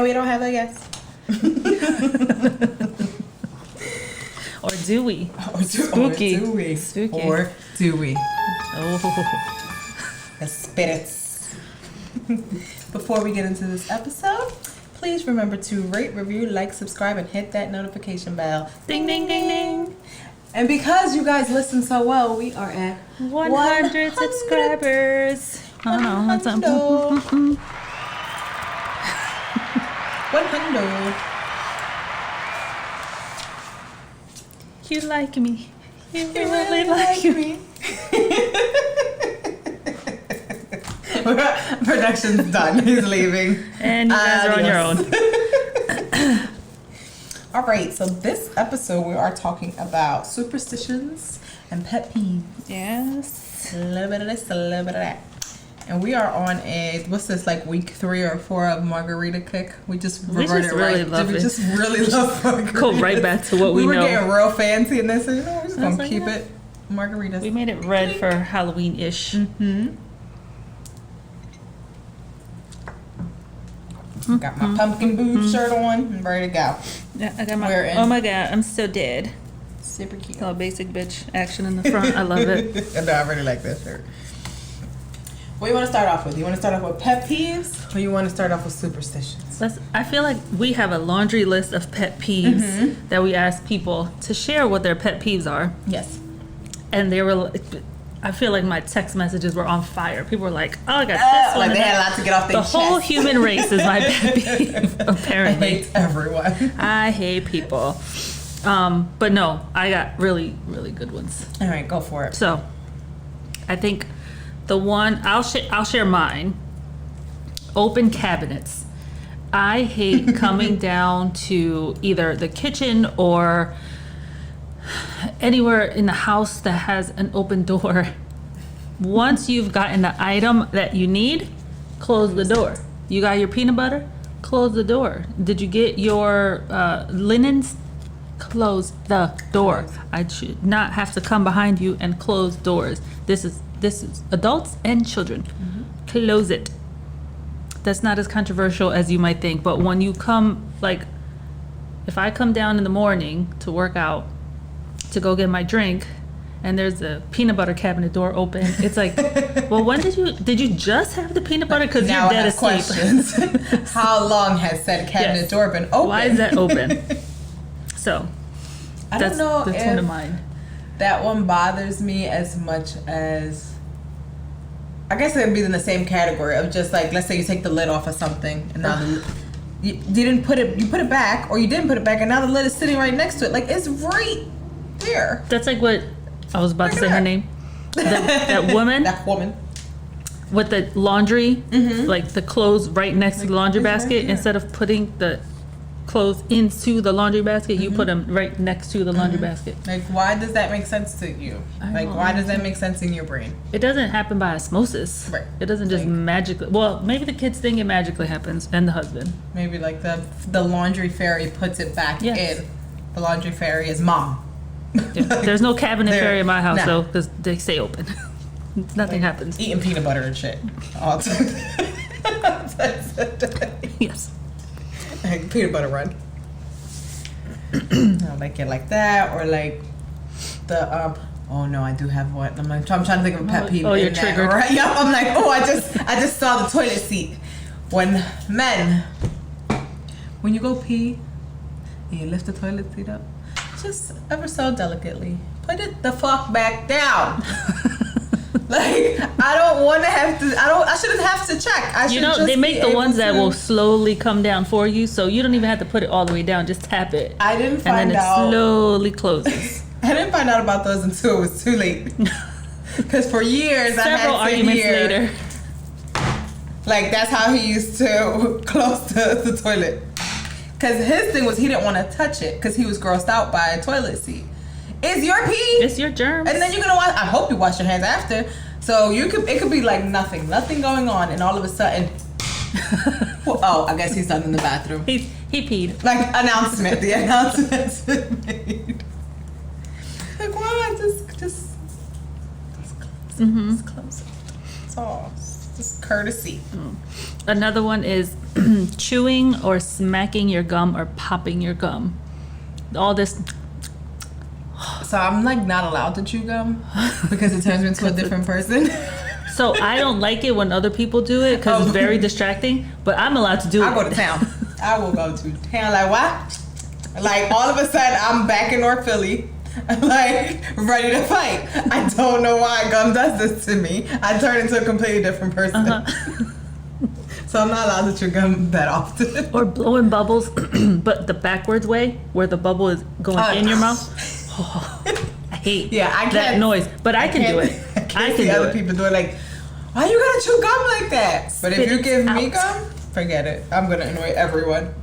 we don't have that guess. Or do we? Spooky. Or do we? Spooky. Or do we? Oh. The spirits. Before we get into this episode, please remember to rate, review, like, subscribe, and hit that notification bell. Ding, ding, ding, ding. And because you guys listen so well, we are at 100 subscribers. 100. You like me. You really like me. Production's done. He's leaving. And you guys are on your own. All right, so this episode we are talking about superstitions and pet peeves. Yes. A little bit of this, a little bit of that. And we are on what's this, like week 3 or 4 of margarita kick? We just reverted really love We it. just really love margarita. Go right back to what we know. We were getting real fancy in this, so we're just going to like, keep yeah. it margaritas. We made it red for Halloween-ish. Mm-hmm. Got my pumpkin boots shirt on and ready to go. Yeah, I got my. Oh my god, I'm so dead. Super cute. Little basic bitch action in the front. I love it. No, I really like that shirt. What do you want to start off with? You want to start off with pet peeves, or you want to start off with superstitions? I feel like we have a laundry list of pet peeves that we ask people to share what their pet peeves are. Yes. And they were. I feel like my text messages were on fire. People were like, "Oh, I got this one." Like they had a lot to get off their The chest. whole human race is my pet peeve. Apparently, I hate everyone. I hate people. But no, I got really, really good ones. All right, go for it. So, I think the one I'll share mine. Open cabinets. I hate coming down to either the kitchen or anywhere in the house that has an open door. Once you've gotten the item that you need, close the door. You got your peanut butter? Close the door. Did you get your linens? Close the door. I should not have to come behind you and close doors. This is adults and children. Close it. That's not as controversial as you might think, but when you come, like, if I come down in the morning to work out, to go get my drink, and there's a peanut butter cabinet door open, it's like, well, when did you just have the peanut butter? Because you're dead asleep. Questions. How long has said cabinet door been open? Why is that open? So I don't know that's if one of mine. That one bothers me as much as, I guess it would be in the same category of just like, let's say you take the lid off of something and now you didn't put it, you put it back, or you didn't put it back, and now the lid is sitting right next to it. Like, it's right there. That's like what I was about to say her name. That woman. That woman. With the laundry, like the clothes right next to the laundry basket, instead of putting the clothes into the laundry basket, you put them right next to the laundry basket. Like, why does that make sense to you? Like, why does that make sense in your brain? It doesn't happen by osmosis. Right. It doesn't just magically. Well, maybe the kids think it magically happens, and the husband. Maybe like the laundry fairy puts it back in. The laundry fairy is mom. Yeah. There's no cabinet fairy in my house, nah. though, because they stay open. Nothing happens. Eating peanut butter and shit all the time. Yes. Like peanut butter run. I like it like that, or like the oh no, I do have one. I'm trying to think of a pet peeve. Oh, you're triggered. Right? Yeah, I'm like, oh, I just saw the toilet seat. When you go pee and you lift the toilet seat up, just ever so delicately put it the fuck back down. Like, I don't want to have to. I shouldn't have to check. They make the ones that will slowly come down for you, so you don't even have to put it all the way down. Just tap it. I didn't find out. And then it slowly closes. I didn't find out about those until it was too late. Because for years I had Several arguments later. Like, that's how he used to close the toilet. Because his thing was he didn't want to touch it because he was grossed out by a toilet seat. It's your pee. It's your germs. And then you're gonna wash. I hope you wash your hands after. So it could be like nothing going on, and all of a sudden, well, oh, I guess he's done in the bathroom. He peed. Like, announcement. The announcement's been made. Like, why? Just close it. Just close it. It's all just courtesy. Another one is chewing or smacking your gum or popping your gum. All this. So I'm like not allowed to chew gum because it turns me into a different person. So I don't like it when other people do it because it's very distracting, but I'm allowed to do it. I go to town. I will go to town. Like, what? Like, all of a sudden, I'm back in North Philly, like, ready to fight. I don't know why gum does this to me. I turn into a completely different person. So I'm not allowed to chew gum that often. Or blowing bubbles, but the backwards way, where the bubble is going in your mouth. Oh, I hate that noise, but I can do it. I can see other people do it. Like, why you gotta chew gum like that? But if you give me gum, forget it. I'm gonna annoy everyone.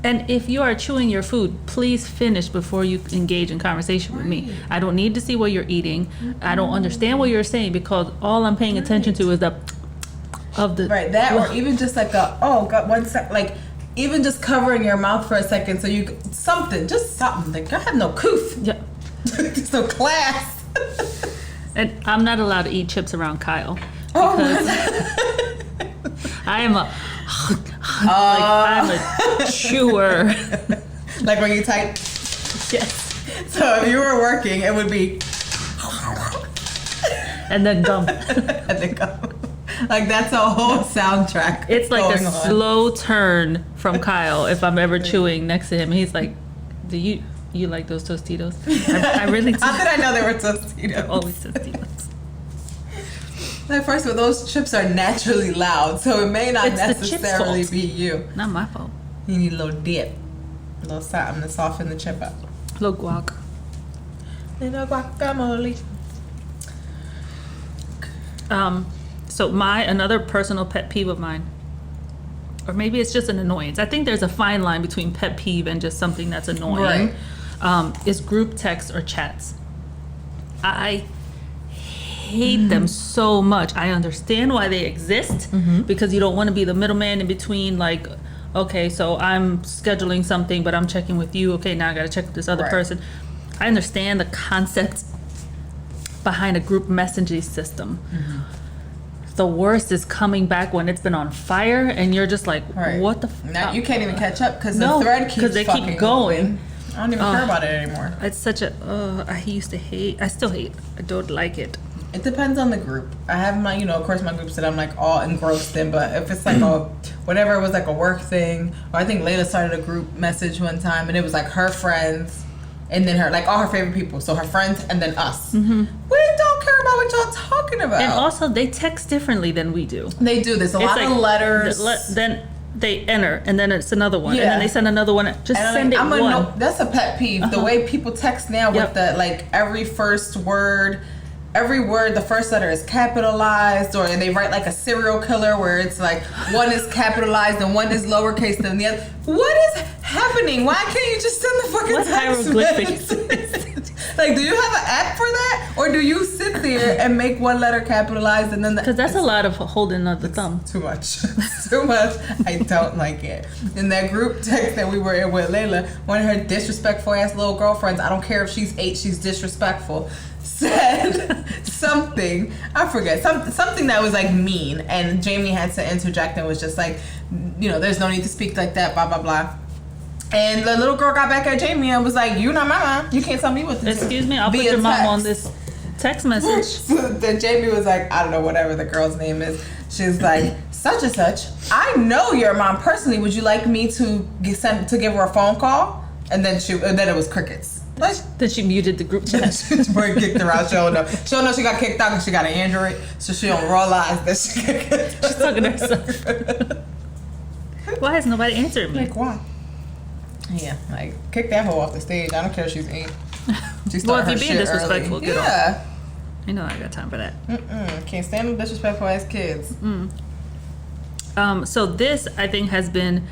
And if you are chewing your food, please finish before you engage in conversation with me. I don't need to see what you're eating. I don't understand what you're saying because all I'm paying attention to is the of the that, or even just like like even just covering your mouth for a second so you something. Like, I have no coof. Yeah. There's no class. And I'm not allowed to eat chips around Kyle because I am I'm a chewer. Like when you type. Yes. So if you were working, it would be. And then gum. And then gum. Like that's a whole soundtrack. It's like a slow turn from Kyle if I'm ever chewing next to him. He's like, "Do you like those Tostitos?" I really do. How did I know they were Tostitos? They're always Tostitos. Like, first of all, those chips are naturally loud, so it may not necessarily be you. Not my fault. You need a little dip, a little something to soften the chip up. Little guac. Little guacamole. So another personal pet peeve of mine, or maybe it's just an annoyance. I think there's a fine line between pet peeve and just something that's annoying. Right. Is group texts or chats. I hate them so much. I understand why they exist because you don't want to be the middleman in between. Like, okay, so I'm scheduling something, but I'm checking with you. Okay, now I got to check with this other person. I understand the concept behind a group messaging system. The worst is coming back when it's been on fire and you're just like, what the now you can't even catch up because the thread keeps fucking going. I don't even care about it anymore. It's such a I still hate. I don't like it. It depends on the group. I have my, of course, my groups that I'm like all engrossed in. But if it's like whatever, it was like a work thing. Or I think Layla started a group message one time, and it was like her friends, and then her, like all her favorite people. So her friends, and then us. We don't care about what y'all talking about. And also, they text differently than we do. They do. There's a lot of letters. Then they enter, and then it's another one, and then they send another one. Just send it one. That's a pet peeve. The way people text now with the like every first word. Every word, the first letter is capitalized, or they write like a serial killer where it's like one is capitalized and one is lowercase than the other. What is happening? Why can't you just send the fucking text message? Like, do you have an app for that, or do you sit there and make one letter capitalized and then? Because that's a lot of holding of the thumb. Too much, too much. I don't like it. In that group text that we were in with Layla, one of her disrespectful ass little girlfriends. I don't care if she's 8, she's disrespectful. Said something, I forget, something that was like mean, and Jamie had to interject and was just like, there's no need to speak like that, blah blah blah. And the little girl got back at Jamie and was like, "You're not my mom. You can't tell me what to do." Excuse me, I'll put your mom on this text message. So then Jamie was like, I don't know, whatever the girl's name is. She's like, "Such and such. I know your mom personally. Would you like me to give her a phone call?" And then it was crickets. Then she muted the group chat. She kicked her out. She don't know she got kicked out because she got an Android, so she don't realize that she got kicked out. She's talking to herself. Why has nobody answered me? Like, why? Yeah, like, kick that hoe off the stage. I don't care if she's 8. Well, if you're being disrespectful, early. get off. You know I got time for that. Can't stand them disrespectful ass kids. So this, I think, has been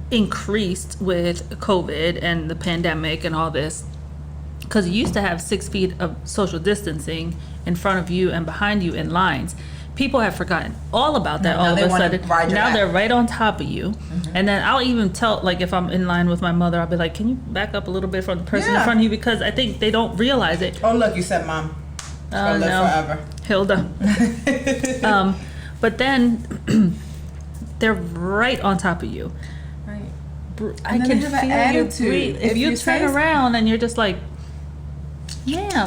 increased with COVID and the pandemic and all this, because you used to have 6 feet of social distancing in front of you and behind you in lines. People have forgotten all about that. All of a sudden, now they're right on top of you. And then I'll even tell, like, if I'm in line with my mother, I'll be like, "Can you back up a little bit from the person in front of you?" Because I think they don't realize it. Oh, look, you said mom. Oh, live no. forever. Hilda. But then they're right on top of you. Right. I then can they have an feel you attitude. breathe. If you turn around and you're just like, ma'am,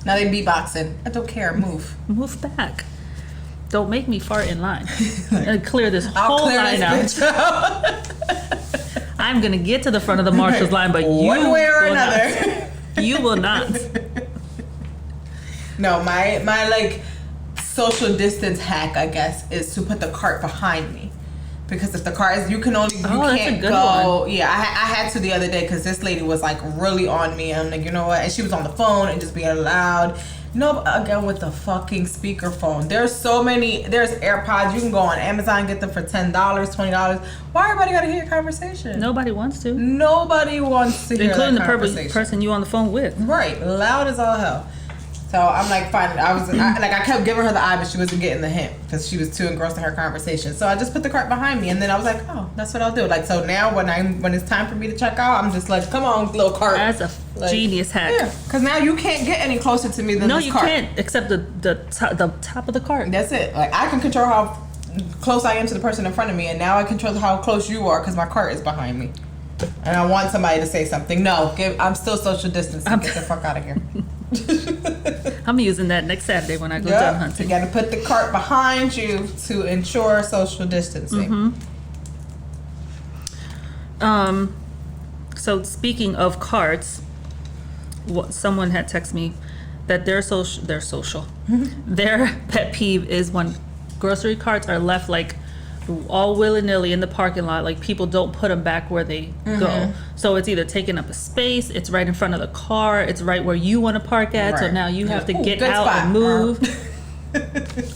Now they beatboxing. I don't care. Move. move back. Don't make me fart in line. And clear this I'll whole clear line this out. bitch out. I'm gonna get to the front of the marshal's line, but One way or will not. another. You will not. No, my like social distance hack, I guess, is to put the cart behind me. Because if the car is, you that's a can't good go. one. Yeah, I had to the other day because this lady was like really on me. I'm like, you know what? And she was on the phone and just being loud. No, again with the fucking speakerphone. There's so many. There's AirPods. You can go on Amazon and get them for $10, $20. Why everybody gotta hear your conversation? Nobody wants to. Nobody wants to hear Including the that conversation. person you on the phone with. Right, loud as all hell. So I'm like, fine. I kept giving her the eye, but she wasn't getting the hint because she was too engrossed in her conversation. So I just put the cart behind me, and then I was like, oh, that's what I'll do. Like, so now when it's time for me to check out, I'm just like, come on, little cart. That's a genius hack. Yeah, because now you can't get any closer to me than No, this you cart. can't, except the top of the cart. That's it. Like I can control how close I am to the person in front of me, and now I control how close you are because my cart is behind me. And I want somebody to say something. No, I'm still social distancing. Get the fuck out of here. I'm using that next Saturday when I go Yep. dove You hunting. got to put the cart behind you to ensure social distancing. So speaking of carts, someone had texted me that their pet peeve is when grocery carts are left like all willy-nilly in the parking lot, like people don't put them back where they go. So it's either taking up a space, it's right in front of the car, it's right where you want to park at, so Right. now you have to get good out spot. and move.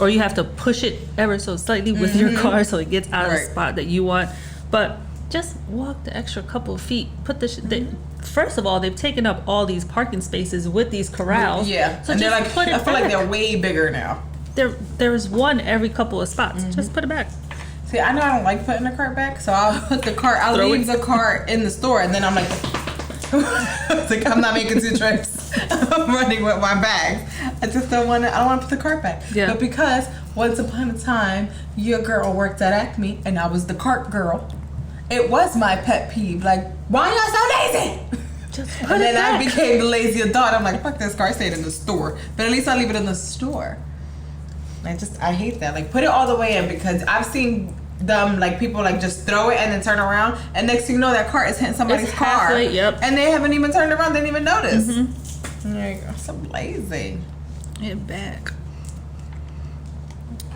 Or you have to push it ever so slightly with your car so it gets out of the Right. spot that you want. But just walk the extra couple of feet. Put the first of all, they've taken up all these parking spaces with these corrals. Yeah, So and they're just like, put it I feel like back. they're way bigger now. There's one every couple of spots. Just put it back. See, I know I don't like putting the cart back, so I'll put the cart. I'll Throw leave it. the cart in the store, and then I'm like, it's like I'm not making 2 trips. I'm running with my bags. I just don't want to. I don't want to put the cart back. Yeah. But because once upon a time, your girl worked at Acme, and I was the cart girl. It was my pet peeve. Like, why y'all so lazy? Just put And it then I back. became the lazy adult. I'm like, fuck this car, stayed in the store. But at least I leave it in the store. I hate that. Like, put it all the way in because I've seen them, like, people, like, just throw it and then turn around. And next thing you know, that cart is hitting somebody's It's car. halfway, yep. And they haven't even turned around, didn't even notice. Like, I'm so lazy. It back.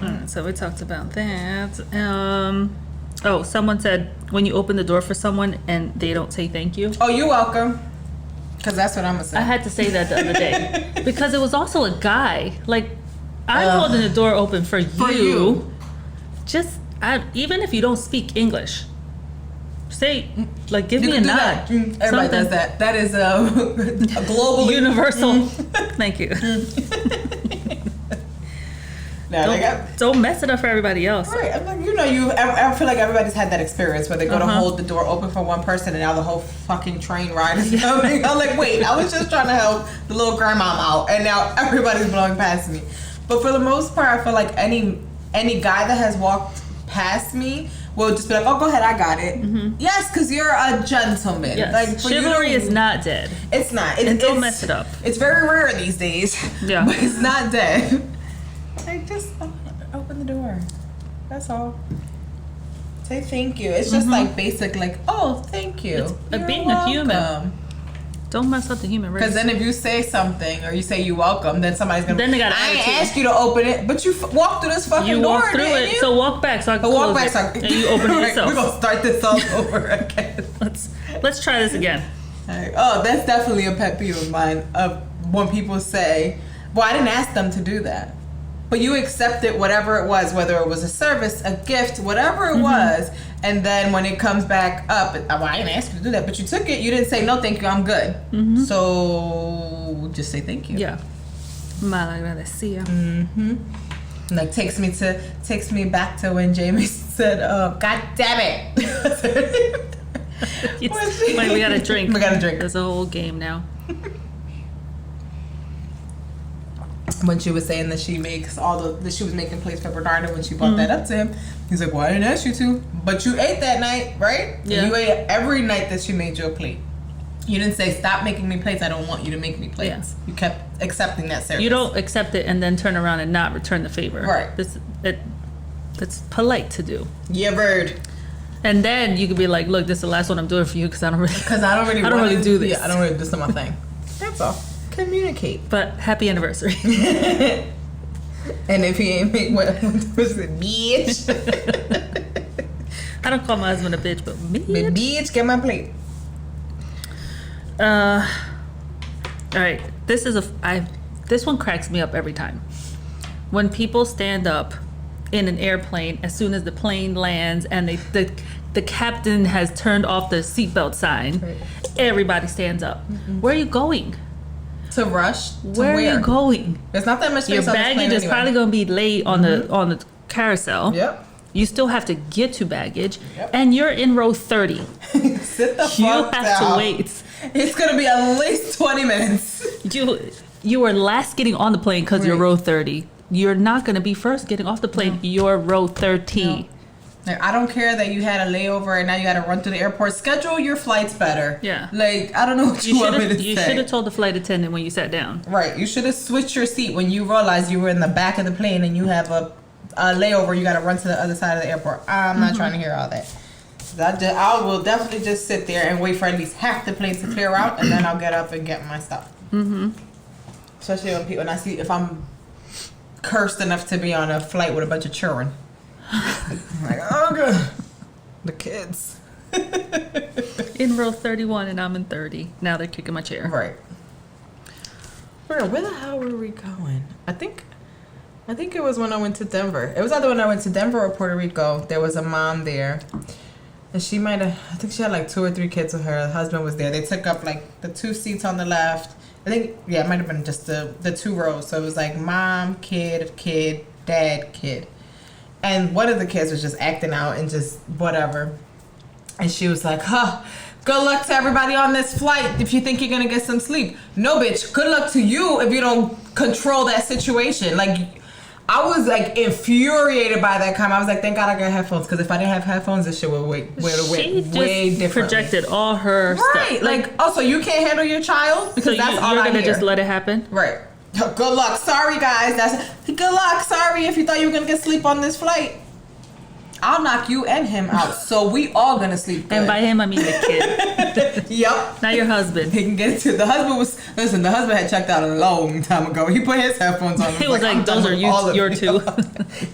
Alright, so we talked about that. Someone said when you open the door for someone and they don't say thank you. Oh, you're welcome. Because that's what I'm going to say. I had to say that the other day because it was also a guy. Like, I'm holding the door open for you. Just even if you don't speak English, say like give You me a can do nod. that. Everybody Something. does that. That is a global Universal. Thank you. No, they got. Don't mess it up for everybody else. Right, I'm like, I feel like everybody's had that experience where they go to hold the door open for one person and now the whole fucking train ride is coming. I'm like, wait, I was just trying to help the little grandma out and now everybody's blowing past me. But for the most part, I feel like any guy that has walked past me will just be like, oh, go ahead, I got it. Yes, because you're a gentleman. Yes. Like, for Chivalry you, is not dead. It's not. And don't mess it up. It's very rare these days. Yeah. But it's not dead. Like, just open the door. That's all. Say thank you. It's just like basic, like, oh, thank you. It's You're being a human. welcome. Don't mess up the human race. Because then if you say something or you say you're welcome, then somebody's gonna. Then they got an I ain't attitude. ask you to open it, but you walked through this fucking you door. walk through didn't it, you? so walk back so I can But walk close back, it. And you open it Right, yourself. We're gonna start this all over again. Let's try this again. Like, oh, that's definitely a pet peeve of mine. Of when people say, "Well, I didn't ask them to do that," but you accepted whatever it was, whether it was a service, a gift, whatever it was, and then when it comes back up, well, I didn't ask you to do that, but you took it. You didn't say no, thank you, I'm good. So just say thank you. Yeah. Malagradecida. Like takes me back to when Jamie said, "God damn it." Wait, we got a drink. We got a drink. There's a whole game now. when she was saying that she makes that she was making plates for Bernardo when she brought that up to him. He's like, well, I didn't ask you to. But you ate that night, right? Yeah. You ate every night that she made you a plate. You didn't say, stop making me plates. I don't want you to make me plates. Yeah. You kept accepting that service. You don't accept it and then turn around and not return the favor. Right. That's polite to do. Yeah, bird. And then you could be like, look, this is the last one I'm doing for you because I don't really do this. Yeah, I don't really, this is my thing. That's all. Communicate. But happy anniversary. And if he ain't make what was it, bitch? I don't call my husband a bitch, but bitch. But bitch, get my plate. All right. This one cracks me up every time. When people stand up in an airplane as soon as the plane lands and the captain has turned off the seatbelt sign, right. Everybody stands up. Mm-mm. Where are you going? To rush. Where are you going? There's not that much space. Your baggage is probably going to be laid on the carousel. Yep. You still have to get to baggage, and you're in row 30. Sit the fuck down. You have to wait. It's going to be at least 20 minutes. You were last getting on the plane because you're row 30. You're not going to be first getting off the plane. No. You're row 30. No. Like, I don't care that you had a layover and now you got to run through the airport. Schedule your flights better. Yeah. Like, I don't know what you want me to say. You should have told the flight attendant when you sat down. Right. You should have switched your seat when you realized you were in the back of the plane and you have a layover. You got to run to the other side of the airport. I'm not trying to hear all that. I will definitely just sit there and wait for at least half the plane to clear out, and then I'll get up and get my stuff. Mm-hmm. Especially when I see if I'm cursed enough to be on a flight with a bunch of children. I'm like, oh god, the kids. In row 31 and I'm in 30. Now they're kicking my chair. Right. Where the hell were we going? I think it was when I went to Denver. It was either when I went to Denver or Puerto Rico. There was a mom there. And she I think she had like 2 or 3 kids with her. The husband was there. They took up like the 2 seats on the left. I think, it might have been just the 2 rows. So it was like mom, kid, dad, kid. And one of the kids was just acting out and just whatever. And she was like, good luck to everybody on this flight if you think you're going to get some sleep. No, bitch, good luck to you if you don't control that situation. Like, I was like infuriated by that comment. I was like, thank God I got headphones, because if I didn't have headphones, this shit would way different. Projected all her stuff. Right. Like, also, you can't handle your child? Because that's all I hear. You're going to just let it happen? Right. Good luck. Sorry, guys. Good luck. Sorry if you thought you were going to get sleep on this flight. I'll knock you and him out, so we all gonna sleep good. And by him, I mean the kid. Yep. Not your husband. He can get to the husband. The husband had checked out a long time ago. He put his headphones on. He was like those are your 2.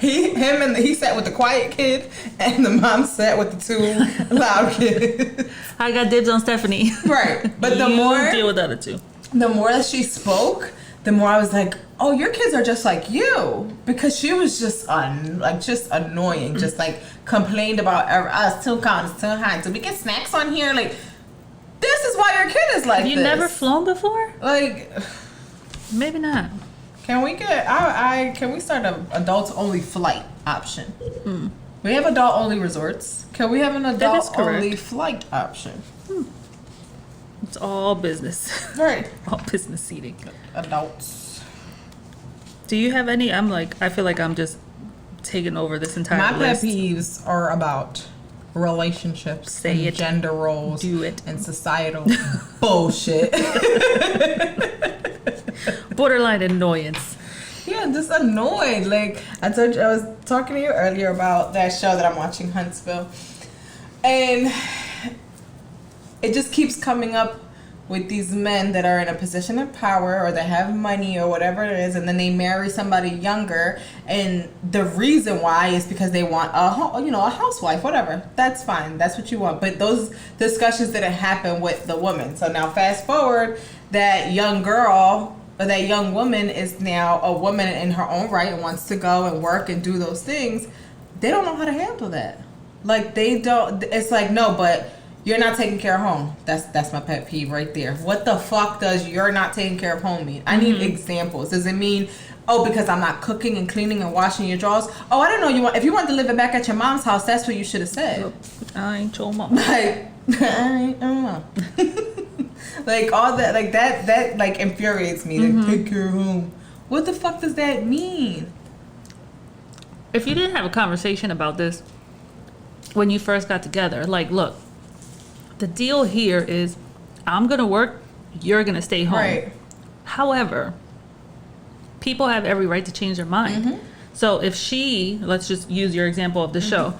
He sat with the quiet kid, and the mom sat with the 2 loud kids. I got dibs on Stephanie. Right, but the more deal with the other 2. The more that she spoke, the more I was like, oh, your kids are just like you. Because she was just annoying. Just like complained about us, 2 counts, 2 high. Do we get snacks on here? Like, this is why your kid is like this. Have you never flown before? Like, maybe not. Can we get, can we start an adults only flight option? Mm. We have adult only resorts. Can we have an adult only flight option? It's all business. Right. All business seating. Adults. Do you have any? I feel like I'm just taking over this entire list. My pet peeves are about relationships, gender roles, and societal bullshit. Borderline annoyance. Yeah, just annoyed. Like, I was talking to you earlier about that show that I'm watching, Huntsville. And it just keeps coming up with these men that are in a position of power or that have money or whatever it is, and then they marry somebody younger, and the reason why is because they want a housewife, whatever. That's fine. That's what you want. But those discussions didn't happen with the woman. So now fast forward, that young girl or that young woman is now a woman in her own right and wants to go and work and do those things. They don't know how to handle that. Like, they don't. It's like, no, but you're not taking care of home. That's my pet peeve right there. What the fuck does you're not taking care of home mean? I need examples. Does it mean, because I'm not cooking and cleaning and washing your drawers? Oh, I didn't know if you want to live it back at your mom's house, that's what you should have said. I ain't your mom. Like, I don't know. Like, all that, like that like infuriates me. Like, take care of home. What the fuck does that mean? If you didn't have a conversation about this when you first got together, like, look, the deal here is I'm going to work, you're going to stay home. Right. However, people have every right to change their mind. Mm-hmm. So if she, let's just use your example of the show.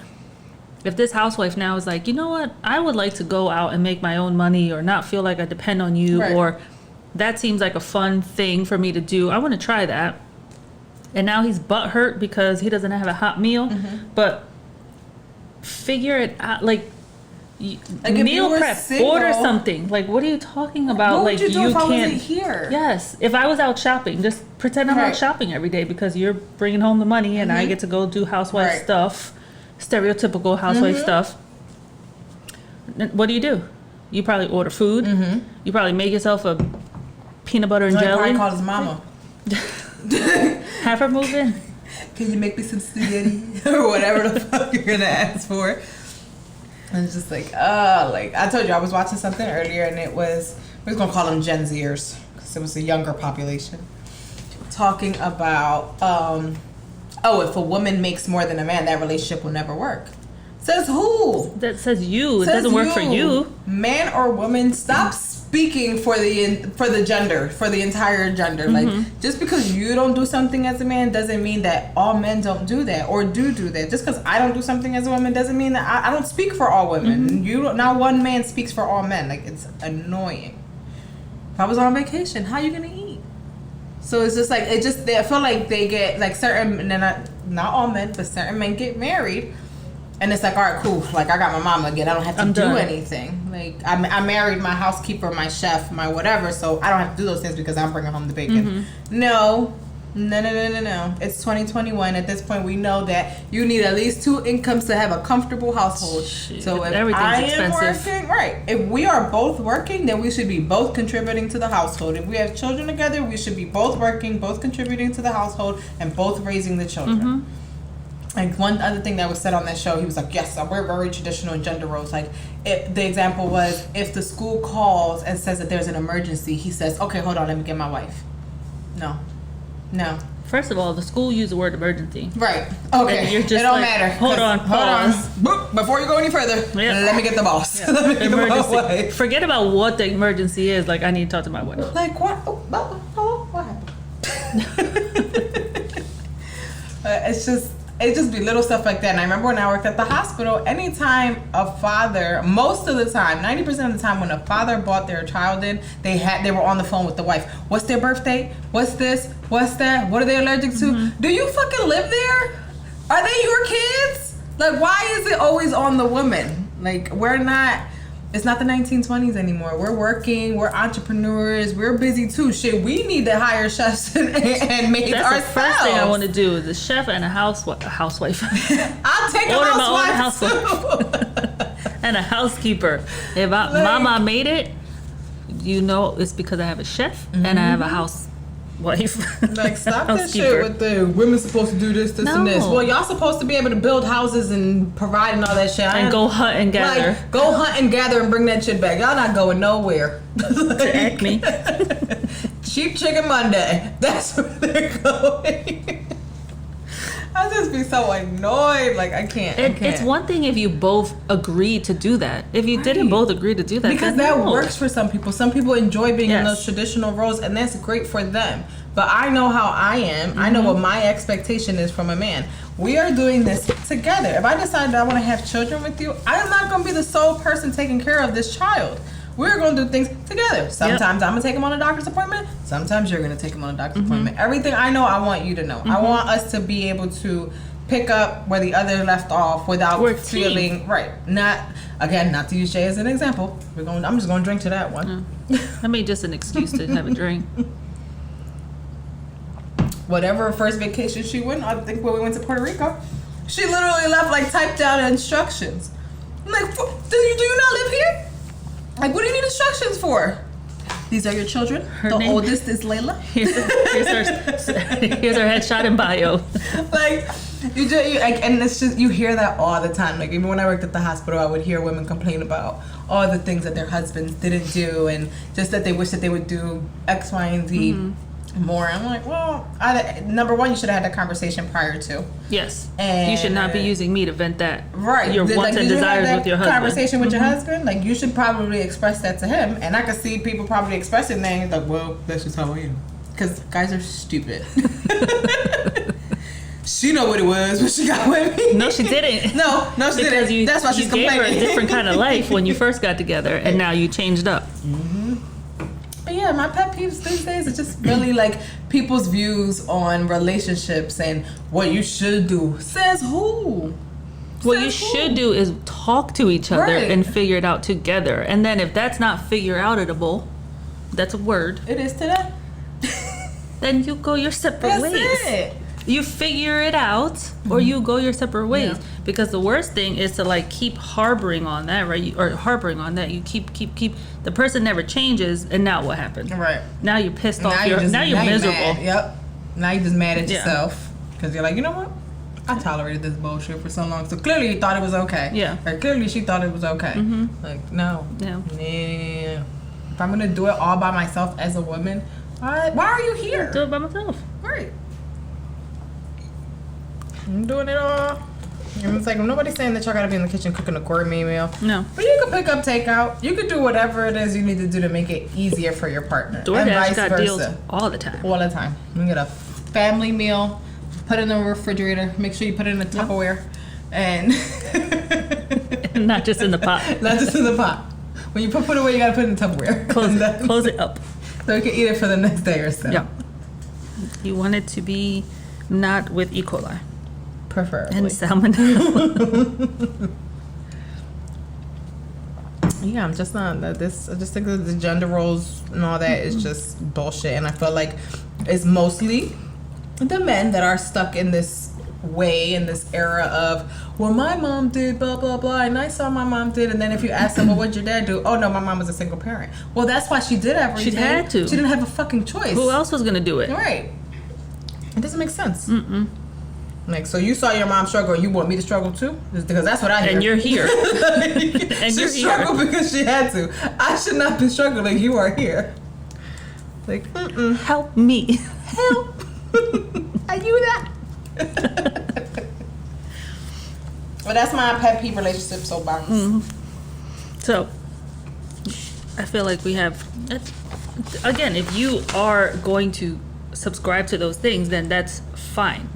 If this housewife now is like, you know what, I would like to go out and make my own money or not feel like I depend on you, Right. or that seems like a fun thing for me to do, I want to try that. And now he's butthurt because he doesn't have a hot meal. But figure it out, like Like, if you meal were prep, single, order something. Like, what are you talking about? What like would you do if I can't. wasn't here? Yes, if I was out shopping, just pretend I'm Right. out shopping every day because you're bringing home the money and I get to go do housewife Right. stuff, stereotypical housewife stuff. What do? You probably order food. You probably make yourself a peanut butter and So he jelly. probably called his mama. Have her move in. Can you make me some spaghetti or whatever the fuck you're gonna ask for? And it's just like, like I told you, I was watching something earlier, and it was, we're gonna call them Gen Zers because it was a younger population, talking about, if a woman makes more than a man, that relationship will never work. Says who? That says you. It Says doesn't work for you. Man or woman, stop speaking for the gender, for the entire gender. Like, just because you don't do something as a man doesn't mean that all men don't do that or do that. Just because I don't do something as a woman doesn't mean that I don't speak for all women. Not one man speaks for all men. Like, it's annoying. If I was on vacation, how you gonna eat? So it's just like, I feel like they get like certain, and then not all men, but certain men get married. And it's like, all right, cool. Like, I got my mama again. I don't have to do anything. Like, I married my housekeeper, my chef, my whatever. So I don't have to do those things because I'm bringing home the bacon. No. It's 2021. At this point, we know that you need at least 2 incomes to have a comfortable household. Shit, So if everything's I expensive. am working, if we are both working, then we should be both contributing to the household. If we have children together, we should be both working, both contributing to the household, and both raising the children. Like, one other thing that was said on that show, he was like, yes, we're very traditional in gender roles. Like, the example was, if the school calls and says that there's an emergency, he says, okay, hold on, let me get my wife. No. First of all, the school used the word emergency. Right. Okay. And you're just it don't like, matter. Hold on. Pause. Boop, before you go any further, let me get the boss. Yeah. Let me get my Emergency. wife. Forget about what the emergency is. Like, I need to talk to my wife. Like, what? Oh, what happened? It just be little stuff like that. And I remember when I worked at the hospital, anytime a father, most of the time, 90% of the time, when a father brought their child in, they were on the phone with the wife. What's their birthday? What's this? What's that? What are they allergic to? Do you fucking live there? Are they your kids? Like, why is it always on the woman? Like, it's not the 1920s anymore. We're working, we're entrepreneurs, we're busy too. Shit, we need to hire chefs and maids That's ourselves. the first thing I want to do is a chef and a housewife. I'll take Order a my own housewife too. And a housekeeper. If mama made it, you know it's because I have a chef and I have a housewife. Like, stop that Housekeeper. shit with the women's supposed to do this, and this. No. Well, y'all supposed to be able to build houses and provide and all that shit. And go hunt and gather. Like, go hunt and gather and bring that shit back. Y'all not going nowhere. To Acme. Cheap Chicken Monday. That's where they're going. I'll just be so annoyed. Like, I can't. It's one thing if you both agree to do that. If you didn't both agree to do that, because then that no. works for some people. Some people enjoy being in Yes. those traditional roles, and that's great for them. But I know how I am. I know what my expectation is from a man. We are doing this together. If I decide that I want to have children with you, I am not going to be the sole person taking care of this child. We're going to do things together. Sometimes I'm going to take him on a doctor's appointment. Sometimes you're going to take him on a doctor's appointment. Everything I know, I want you to know. I want us to be able to pick up where the other left off without We're a feeling team. right. Not to use Jay as an example. I'm just going to drink to that one. I mean, just an excuse to have a drink. Whatever first vacation she went, I think when we went to Puerto Rico, she literally left like typed out instructions. I'm like, do you not live here? Like, what do you need instructions for? These are your children. The name- oldest is Layla. Here's her headshot and bio. Like, and it's just, you hear that all the time. Like, even when I worked at the hospital, I would hear women complain about all the things that their husbands didn't do, and just that they wish that they would do X, Y, and Z. more. I'm like, well, number one, you should have had that conversation prior to. Yes. And you should not be using me to vent that. Right. Your wants and desires with your husband. Conversation with your husband. Like, you should probably express that to him. And I could see people probably expressing that. And he's like, well, that's just how I am. Because guys are stupid. She know what it was when she got with me. No, she didn't. No, she didn't. That's why she's complaining. You gave her a different kind of life when you first got together, and now you changed up. But yeah, my pet peeves these days is just really like people's views on relationships and what you should do. Says who? What you should do is talk to each other and figure it out together. And then if that's not figure outable, that's a word. It is today. Then you go your separate ways. It. You figure it out, or you go your separate ways. Yeah. Because the worst thing is to like keep harboring on that, right? Or harboring on that. You keep. The person never changes, and now what happened? Right. Now you're pissed off. Now you're miserable. Mad. Yep. Now you're just mad at yourself because you're like, you know what? I tolerated this bullshit for so long. So clearly you thought it was okay. Yeah. Or clearly she thought it was okay. Mm-hmm. Like, no. Yeah. Nah. If I'm gonna do it all by myself as a woman, why are you here? Do it by myself. Right. I'm doing it all. And it's like, nobody's saying that y'all gotta be in the kitchen cooking a gourmet meal. No. But you can pick up takeout. You can do whatever it is you need to do to make it easier for your partner. DoorDash and vice got versa. deals all the time. All the time. You get a family meal, put it in the refrigerator, make sure you put it in the Tupperware, and not just in the pot. Not just in the pot. When you put it away, you gotta put it in the Tupperware. Close it up. So you can eat it for the next day or so. Yeah. You want it to be not with E. coli. Preferably. And salmonella. Yeah, I'm just not this. I just think that the gender roles and all that is just bullshit, and I feel like it's mostly the men that are stuck in this way, in this era of, well, my mom did blah blah blah, and I saw my mom did, and then if you ask them, well, what'd your dad do? Oh no, my mom was a single parent. Well, that's why she did everything. She had to. She didn't have a fucking choice. Who else was gonna do it? Right. It doesn't make sense. Like, so you saw your mom struggle, and you want me to struggle too? Because that's what I hear. And you're here. And she struggled because she had to. I should not be struggling. You are here. Like, help me. Help. Are you that? Well, that's my pet peeve relationship soapbox. So, I feel like we have, again, if you are going to subscribe to those things, then that's fine.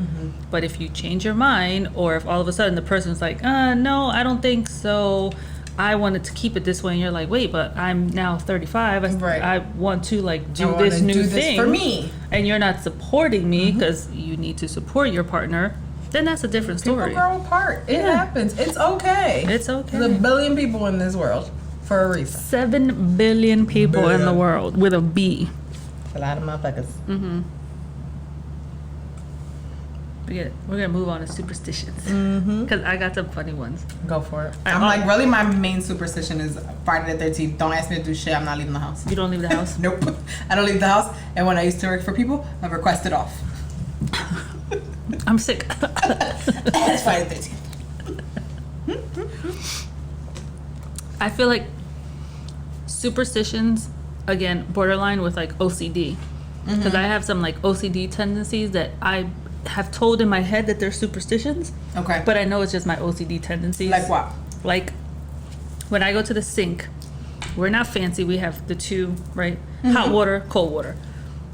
But if you change your mind, or if all of a sudden the person's like, no, I don't think so, I wanted to keep it this way, and you're like, wait, but I'm now 35, I want to like do this new thing for me, and you're not supporting me because you need to support your partner, then that's a different story. People grow apart. It happens. It's okay. It's okay. There's a billion people in this world for a reason. 7 billion people in the world with a B. A lot of motherfuckers. We're gonna move on to superstitions because I got some funny ones. Go for it. I'm like, really, my main superstition is Friday the 13th. Don't ask me to do shit. I'm not leaving the house. You don't leave the house? Nope. I don't leave the house. And when I used to work for people, I requested off. I'm sick. It's Friday the 13th. I feel like superstitions, again, borderline with like OCD. Because I have some like OCD tendencies that I have told in my head that they're superstitions. Okay. But I know it's just my OCD tendencies. Like what? Like when I go to the sink, we're not fancy. We have the two, right? Hot water, cold water.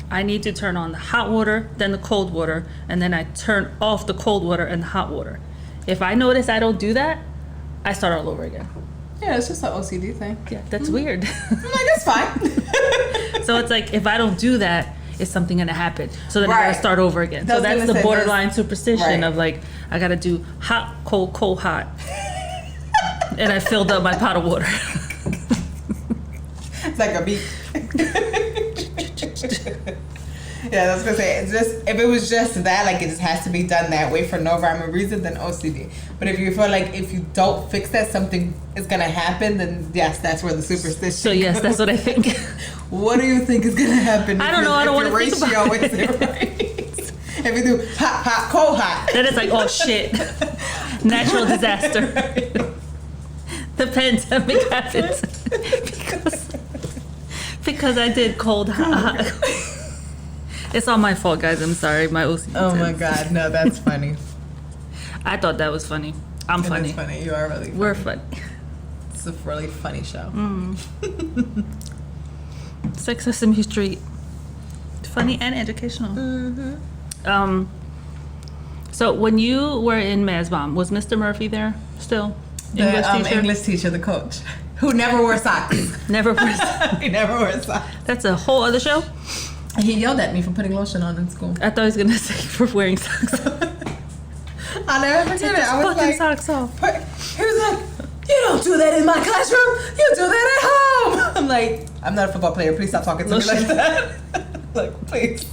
I need to turn on the hot water, then the cold water, and then I turn off the cold water and the hot water. If I notice I don't do that, I start all over again. Yeah, it's just an OCD thing. Yeah, that's weird. I'm like, that's fine. So it's like, if I don't do that, is something gonna happen? So then I gotta start over again. So that's the borderline superstition of like, I gotta do hot, cold, cold, hot. And I filled up my pot of water. It's like a beat. Yeah, I was gonna say, it's just, if it was just that, like it just has to be done that way for no rhyme or reason, then OCD. But if you feel like if you don't fix that, something is gonna happen, then yes, that's where the superstition So yes, goes. that's what I think. What do you think is gonna happen? I don't know. I don't want to think about it. Is right? If you do hot, hot, cold, hot, then it's like, oh shit, natural disaster. The pandemic happened because I did cold, hot. It's all my fault, guys. I'm sorry. My OCD. Oh my tends. God, no, that's funny. I thought that was funny. I'm It funny. is funny. You are really funny. We're funny. It's a really funny show. Sex Sesame Street. Funny and educational. So when you were in Masbom, was Mr. Murphy there still? The English teacher, the coach, who never wore socks. Never. He never wore socks. That's a whole other show. He yelled at me for putting lotion on in school. I thought he was gonna say for wearing socks. I'll never forget it. I was Fucking like, socks off. he was like, you don't do that in my classroom. You do that at home. I'm like, I'm not a football player. Please stop talking to me like that. Like, please.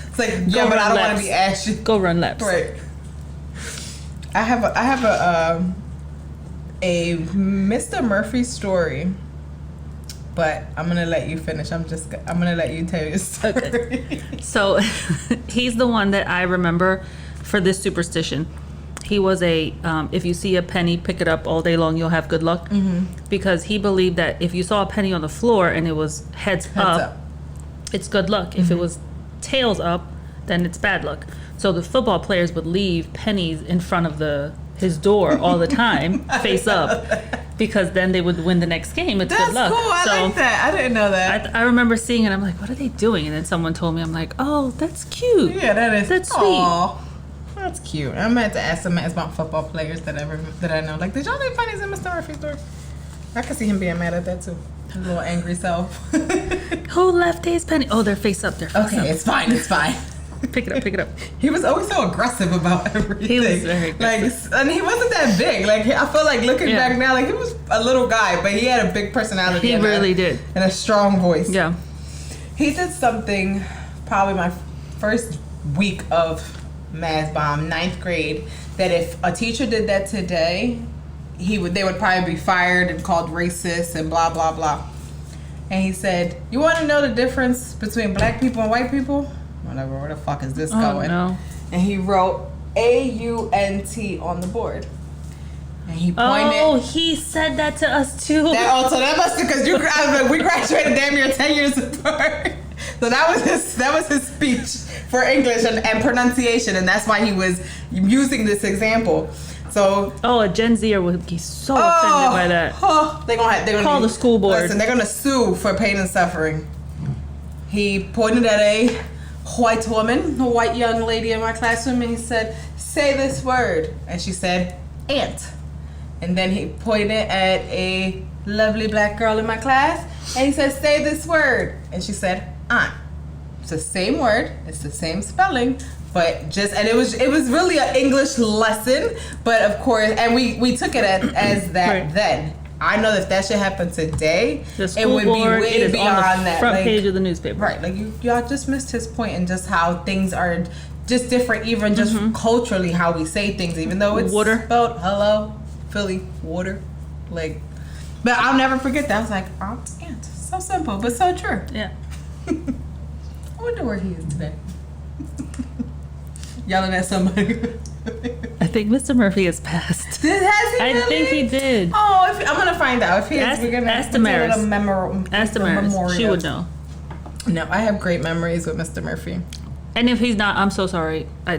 It's like, yeah, but I don't want to be ashy. Go run laps. Right. I have a Mr. Murphy story, but I'm gonna let you finish. I'm gonna let you tell your story. Okay. So he's the one that I remember for this superstition. He was if you see a penny, pick it up all day long, you'll have good luck. Because he believed that if you saw a penny on the floor and it was heads up, it's good luck. If it was tails up, then it's bad luck. So the football players would leave pennies in front of his door all the time, face up, because then they would win the next game. It's good luck. That's cool. I like that. I didn't know that. I remember seeing it. I'm like, what are they doing? And then someone told me. I'm like, oh, that's cute. Yeah, That's sweet. Aw, that's cute. I meant to ask some about football players that I know. Like, did y'all leave pennies in Mr. Murphy's door? I could see him being mad at that too. His little angry self. Who left his penny? Oh, they're face up. They're face up. Okay, it's fine. It's fine. Pick it up. He was always so aggressive about everything. He was very aggressive. Like, and he wasn't that big. Like, I feel like looking back now, like he was a little guy, but he had a big personality. He really did. And a strong voice. Yeah. He did something probably my first week of Masbom, 9th grade, that if a teacher did that today, they would probably be fired and called racist and blah, blah, blah. And he said, you want to know the difference between black people and white people? Whatever, where the fuck is this going? No. And he wrote AUNT on the board. And he pointed. Oh, he said that to us too. So that must have, because we graduated damn near 10 years apart. So that was his speech for English and pronunciation, and that's why he was using this example. So a Gen Zer would be so offended by that. They're gonna call the school board. Listen, they're gonna sue for pain and suffering. He pointed at a white woman, a white young lady in my classroom, and he said, "Say this word," and she said, "Ant." And then he pointed at a lovely black girl in my class, and he said, "Say this word," and she said, "Aunt." It's the same word, it's the same spelling, but it was really an English lesson, but of course, and we took it as that right. Then. I know that if that should happen today, The it would be board, way it is beyond on the that. front like, page of the newspaper. Right, like y'all just missed his point and just how things are just different, even just culturally how we say things, even though it's Water. spelled hello, Philly, water, like. But I'll never forget that. I was like, aunt, so simple, but so true. Yeah. I wonder where he is today. Yelling at somebody. I think Mr. Murphy has passed. Has he I really? think he did. Oh, I'm gonna find out if he is. Ask- We're gonna ask Damaris. do a memorial. Ask Damaris. She would know. No, I have great memories with Mr. Murphy. And if he's not, I'm so sorry. I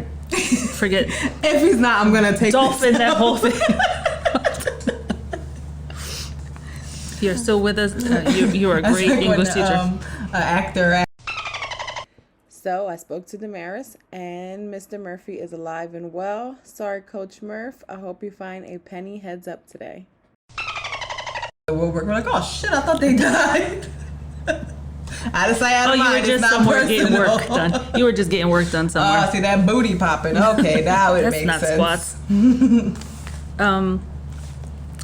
forget. If he's not, I'm gonna take Dolphin this that out. whole thing. You're still with us. You are a That's great like English when, teacher. An actor. So I spoke to Damaris, and Mr. Murphy is alive and well. Sorry, Coach Murph. I hope you find a penny heads up today. We're like, oh shit! I thought they died. Out of sight, out of You were mind. just It's not somewhere getting personal. work done. You were just getting work done somewhere. Oh, see that booty popping. Okay, now it That's makes not sense. squats.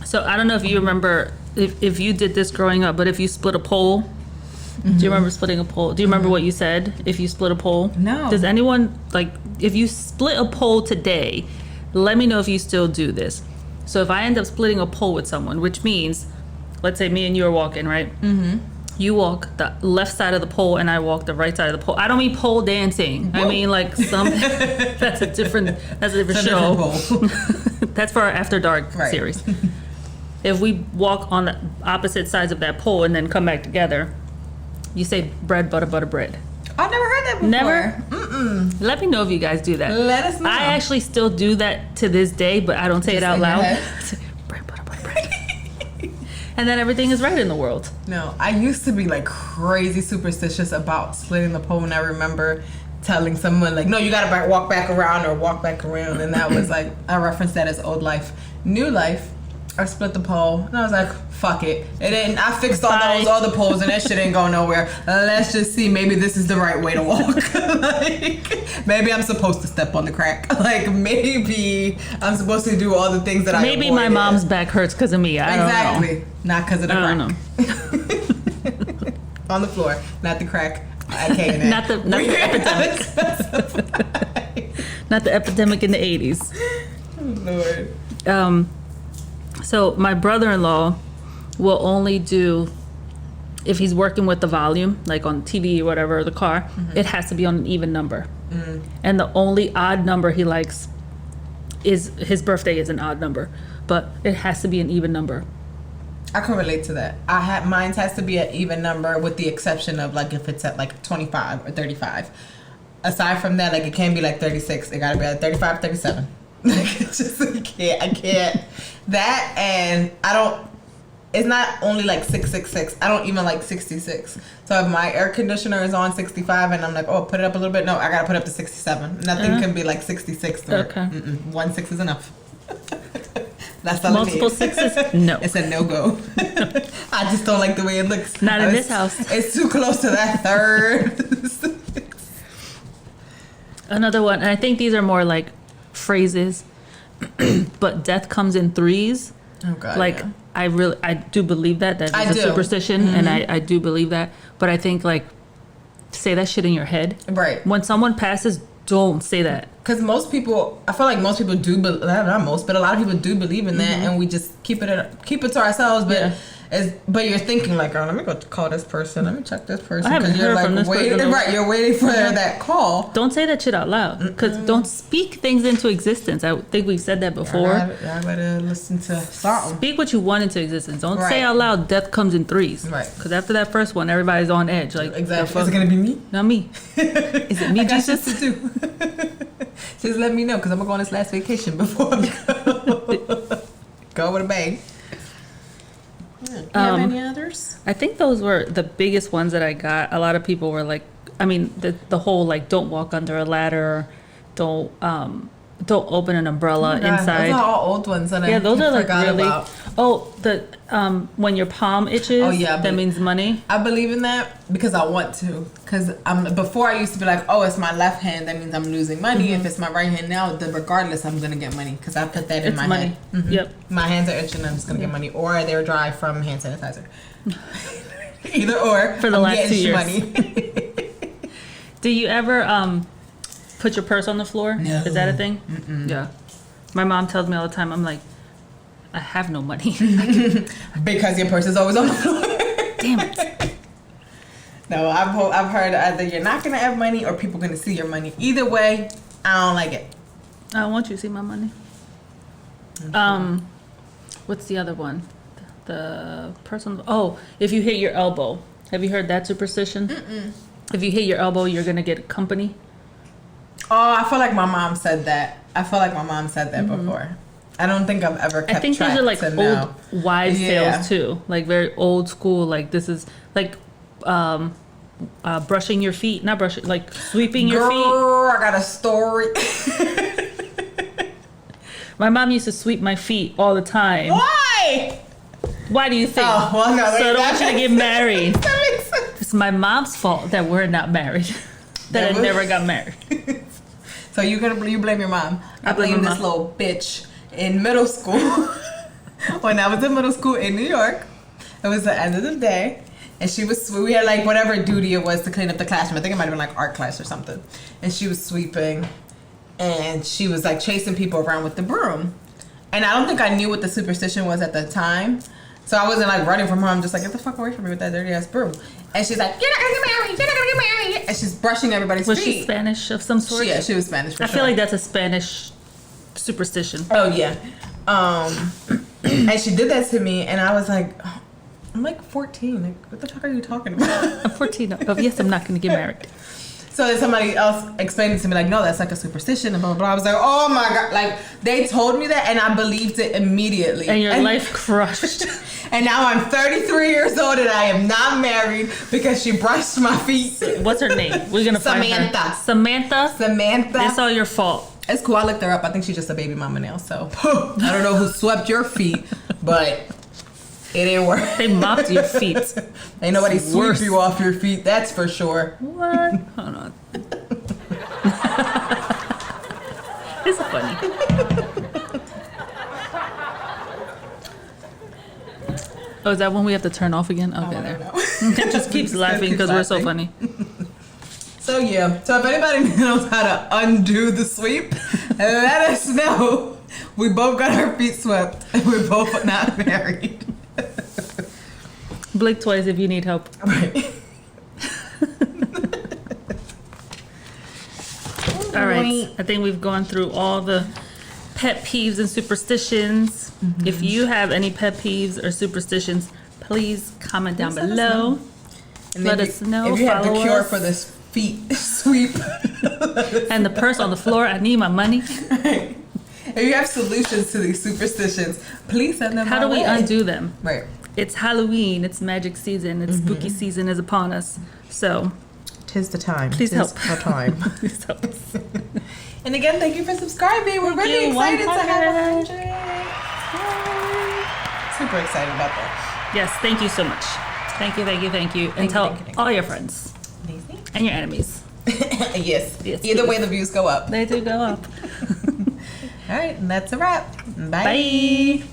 So I don't know if you remember if you did this growing up, but if you split a pole, do you remember splitting a pole? Do you remember what you said if you split a pole? No. Does anyone, if you split a pole today, let me know if you still do this. So if I end up splitting a pole with someone, which means, let's say me and you are walking, right? Mm-hmm. You walk the left side of the pole and I walk the right side of the pole. I don't mean pole dancing. Whoa. I mean that's a different show. That's for our After Dark series. If we walk on the opposite sides of that pole and then come back together, you say bread, butter, butter, bread. I've never heard that that before. Never? Mm-mm. Let me know if you guys do that. Let us know. I actually still do that to this day, but I don't say it out in your loud. head. And then everything is right in the world. No, I used to be like crazy superstitious about splitting the pole, and I remember telling someone like, no, you gotta walk back around or walk back around, and that was like, I referenced that as old life. New life, I split the pole, and I was like, fuck it. It didn't, I fixed all those other poles, and that shit ain't going nowhere. Let's just see, maybe this is the right way to walk. Like, maybe I'm supposed to step on the crack. Like, maybe I'm supposed to do all the things that Maybe my mom's back hurts because of me. I don't know. Not because of the I crack. don't know. On the floor, not the crack. Okay, not the epidemic. Not the epidemic in the 80s. Lord. So my brother-in-law will only do, if he's working with the volume, like on TV or whatever, or the car, it has to be on an even number. And the only odd number he likes is, his birthday is an odd number, but it has to be an even number. I can relate to that. Mine has to be an even number, with the exception of like if it's at like 25 or 35. Aside from that, like it can't be like 36. It gotta be like 35, 37. Like it's just, I can't. That, and I don't, it's not only like 666. I don't even like 66. So if my air conditioner is on 65 and I'm like, oh, put it up a little bit. No, I gotta put it up to 67. Nothing can be like 66. Okay. 1 6 is enough. That's all Multiple it needs. sixes? No. It's a no-go. I just don't like the way it looks. Not in this house. It's too close to that third. Another one, and I think these are more like phrases, but death comes in threes. Oh God. Like, yeah. I do believe that is I a do. superstition, and I do believe that. But I think, like, say that shit in your head. Right. When someone passes, don't say that. Because most people, I feel like most people do, not most, but a lot of people do believe in that, and we just keep it to ourselves. But but you're thinking like, oh, let me go call this person. Let me check this person. I haven't heard you're like from this waiting, person. right? You're waiting for that call. Don't say that shit out loud, because don't speak things into existence. I think we've said that before. I better listen to something. Speak what you want into existence. Don't Right. say out loud, death comes in threes. Right. Because after that first one, everybody's on edge. Like, Exactly. Is it gonna be me? Not me. Is it me, I got Jesus? shit to do. Just let me know, because I'm gonna go on this last vacation before I go. Go with a bang. Do you have any others? I think those were the biggest ones that I got. A lot of people were like, I mean, the whole like, don't walk under a ladder, don't open an umbrella inside. Those are all old ones that I Those are like forgot really. about. Oh, the when your palm itches. Oh, yeah, that means money. I believe in that because I want to. Because before I used to be like, oh, it's my left hand, that means I'm losing money. If it's my right hand now, then regardless, I'm gonna get money because I put that in It's my money. head. Mhm. Yep. My hands are itching, I'm just gonna get money, or they're dry from hand sanitizer. Either or. For the I'm last getting 2 years. money. Do you ever put your purse on the floor? No. Is that a thing? Yeah. My mom tells me all the time. I'm like, I have no money. Because your purse is always on the floor. Damn it. No, I've heard either you're not gonna have money or people gonna see your money. Either way, I don't like it. I don't want you to see my money. What's the other one? The person. Oh, if you hit your elbow. Have you heard that superstition? If you hit your elbow, you're gonna get company. Oh, I feel like my mom said that. Before. I don't think I've ever kept I think track those are like to old know. wives' Yeah. tales too, like very old school. Like this is like brushing your feet, not brushing, like sweeping your feet. Girl, I got a story. My mom used to sweep my feet all the time. Why? Why do you think? Oh, well, no, So I don't want you to get married. That makes sense. It's my mom's fault that we're not married. That I never got married. So you blame your mom. I blame blame my this mom. little bitch in middle school. When I was in middle school in New York, it was the end of the day, and we had like whatever duty it was to clean up the classroom. I think it might have been like art class or something. And she was sweeping, and she was like chasing people around with the broom. And I don't think I knew what the superstition was at the time. So I wasn't like running from her. I'm just like, get the fuck away from me with that dirty ass broom. And she's like, you're not gonna get married. You're not gonna get married. And she's brushing everybody's Was feet. she Spanish of some sort? Yeah, she was Spanish for I sure. feel like that's a Spanish superstition. Oh yeah. And she did that to me, and I was like, oh, I'm like 14. Like, what the fuck are you talking about? I'm 14. Oh, yes, I'm not going to get married. So then somebody else explained it to me like, no, that's like a superstition and blah, blah, blah. I was like, oh my God. Like, they told me that and I believed it immediately. And your life crushed. And now I'm 33 years old and I am not married because she brushed my feet. What's her name? We're going to find her. Samantha. Samantha. It's all your fault. It's cool. I looked her up. I think she's just a baby mama now. So I don't know who swept your feet, but it didn't work. They mopped your feet. Ain't nobody sweep you off your feet. That's for sure. What? Hold on. It's funny. Oh, is that when we have to turn off again? Okay, there. It just keeps laughing because we're so funny. So yeah. So if anybody knows how to undo the sweep, let us know. We both got our feet swept and we're both not married. Blink twice if you need help. Right. All right. I think we've gone through all the pet peeves and superstitions. Mm-hmm. If you have any pet peeves or superstitions, please comment down below. And let us know. If you have the Follow cure us. for this feet sweep. And the purse on the floor, I need my money. Right. If you have solutions to these superstitions, please send them How do we undo them? Right. It's Halloween. It's magic season. It's spooky season is upon us. So, tis the time. Please help. The time. please help us. And again, thank you for subscribing. We're really excited to have 100. Super excited about that. Yes, thank you so much. Thank you, thank you, thank you. And tell all your friends Amazing. and your enemies. Yes. Yes, Either please. way, the views go up. They do go up. All right, and that's a wrap. Bye. Bye.